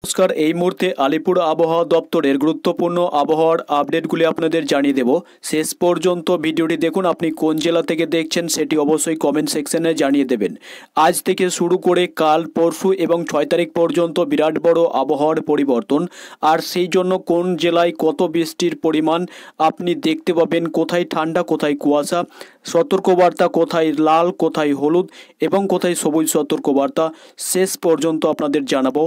নমস্কার, এই মুহূর্তে আলিপুর আবহাওয়া দপ্তরের গুরুত্বপূর্ণ আবহাওয়ার আপডেটগুলি আপনাদের জানিয়ে দেব। শেষ পর্যন্ত ভিডিওটি দেখুন। আপনি কোন জেলা থেকে দেখছেন সেটি অবশ্যই কমেন্ট সেকশনে জানিয়ে দেবেন। আজ থেকে শুরু করে কাল, পরশু এবং 6 তারিখ পর্যন্ত বিরাট বড় আবহাওয়ার পরিবর্তন, আর সেই জন্য কোন জেলায় কত বৃষ্টির পরিমাণ আপনি দেখতে পাবেন, কোথায় ঠান্ডা কোথায় কুয়াশা, সতর্কবার্তা কোথায় লাল কোথায় হলুদ এবং কোথায় সবুজ সতর্কবার্তা শেষ পর্যন্ত আপনাদের জানাবো।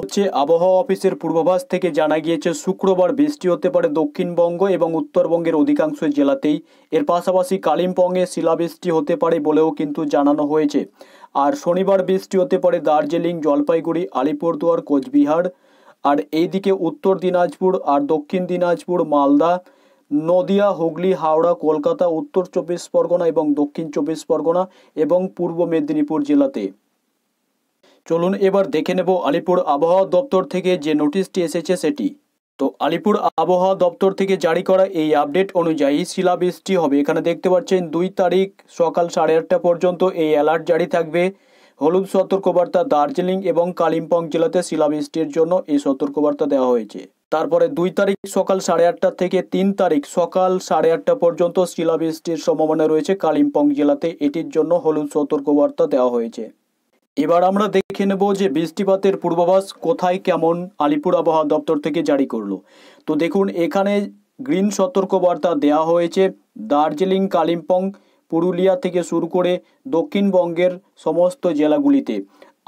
আবহাওয়া অফিসের পূর্বাভাস থেকে জানা গিয়েছে শুক্রবার বৃষ্টি হতে পারে দক্ষিণবঙ্গ এবং উত্তরবঙ্গের অধিকাংশ জেলাতেই। এর পাশাপাশি কালিম্পংয়ে শিলাবৃষ্টি হতে পারে বলেও কিন্তু জানানো হয়েছে। আর শনিবার বৃষ্টি হতে পারে দার্জিলিং, জলপাইগুড়ি, আলিপুরদুয়ার, কোচবিহার। আর এইদিকে উত্তর দিনাজপুর আর দক্ষিণ দিনাজপুর, মালদা, নদিয়া, হুগলি, হাওড়া, কলকাতা, উত্তর 24 পরগনা এবং দক্ষিণ 24 পরগনা এবং পূর্ব মেদিনীপুর জেলাতে। চলুন এবার দেখে নেব আলিপুর আবহাওয়া দপ্তর থেকে যে নোটিশটি এসেছে সেটি। তো আলিপুর আবহাওয়া দপ্তর থেকে জারি করা এই আপডেট অনুযায়ী শিলাবৃষ্টি হবে। এখানে দেখতে পাচ্ছেন 2 তারিখ সকাল 8:30 পর্যন্ত এই অ্যালার্ট জারি থাকবে। হলুদ সতর্কবার্তা দার্জিলিং এবং কালিম্পং জেলাতে শিলাবৃষ্টির জন্য এই সতর্কবার্তা দেওয়া হয়েছে। তারপরে 2 তারিখ সকাল 8:30 থেকে 3 তারিখ সকাল 8:30 পর্যন্ত শিলাবৃষ্টির সম্ভাবনা রয়েছে কালিম্পং জেলাতে। এটির জন্য হলুদ সতর্কবার্তা দেওয়া হয়েছে। এবার আমরা দেখে নেব যে বৃষ্টিপাতের পূর্বাভাস কোথায় কেমন আলিপুর আবহাওয়া দপ্তর থেকে জারি করলো। তো দেখুন, এখানে গ্রিন সতর্কবার্তা দেওয়া হয়েছে দার্জিলিং, কালিম্পং, পুরুলিয়া থেকে শুরু করে দক্ষিণবঙ্গের সমস্ত জেলাগুলিতে।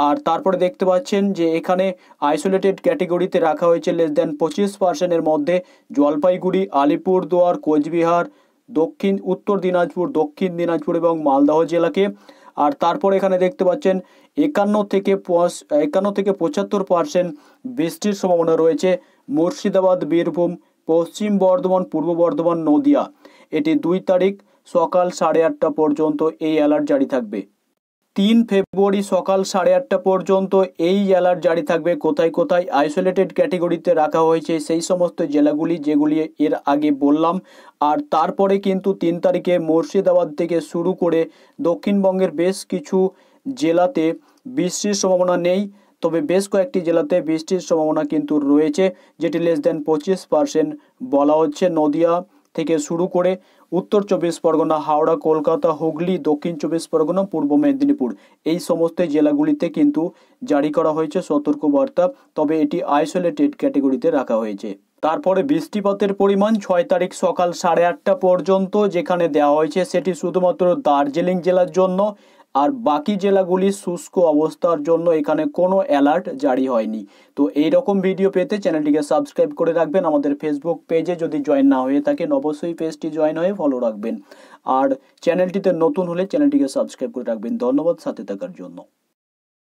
আর তারপরে দেখতে পাচ্ছেন যে এখানে আইসোলেটেড ক্যাটেগরিতে রাখা হয়েছে <25%-এর মধ্যে জলপাইগুড়ি, আলিপুরদুয়ার, কোচবিহার, উত্তর দিনাজপুর, দক্ষিণ দিনাজপুর এবং মালদহ জেলাকে। আর তারপর এখানে দেখতে পাচ্ছেন 51 থেকে 75% বৃষ্টির সম্ভাবনা রয়েছে মুর্শিদাবাদ, বীরভূম, পশ্চিম বর্ধমান, পূর্ব বর্ধমান, নদিয়া। এটি 2 তারিখ সকাল 8:30 পর্যন্ত এই অ্যালার্ট জারি থাকবে। 3 ফেব্রুয়ারি সকাল 8:30 পর্যন্ত এই অ্যালার্ট জারি থাকবে। কোথায় কোথায় আইসোলেটেড ক্যাটেগরিতে রাখা হয়েছে সেই সমস্ত জেলাগুলি যেগুলি এর আগে বললাম। আর তারপরে কিন্তু 3 তারিখে মুর্শিদাবাদ থেকে শুরু করে দক্ষিণবঙ্গের বেশ কিছু জেলাতে বৃষ্টির সম্ভাবনা নেই, তবে বেশ কয়েকটি জেলাতে বৃষ্টির সম্ভাবনা কিন্তু রয়েছে, যেটি <25% বলা হচ্ছে। নদিয়া থেকে শুরু করে উত্তর 24 পরগনা, হাওড়া, কলকাতা, হুগলি, দক্ষিণ 24 পরগনা, পূর্ব মেদিনীপুর, এই সমস্ত জেলাগুলিতে কিন্তু জারি করা হয়েছে সতর্কবার্তা, তবে এটি আইসোলেটেড ক্যাটেগরিতে রাখা হয়েছে। তারপরে বৃষ্টিপাতের পরিমাণ 6 তারিখ সকাল 8:30 পর্যন্ত যেখানে দেওয়া হয়েছে সেটি শুধুমাত্র দার্জিলিং জেলার জন্য, আর বাকি জেলাগুলি শুষ্ক অবস্থার জন্য এখানে কোনো অ্যালার্ট জারি হয়নি। তো এই রকম ভিডিও পেতে চ্যানেলটিকে সাবস্ক্রাইব করে রাখবেন। আমাদের ফেসবুক পেজে যদি জয়েন না হয়ে থাকেন অবশ্যই পেজটি জয়েন হয়ে ফলো রাখবেন, আর চ্যানেলটিতে নতুন হলে চ্যানেলটিকে সাবস্ক্রাইব করে রাখবেন। ধন্যবাদ সাথে থাকার জন্য।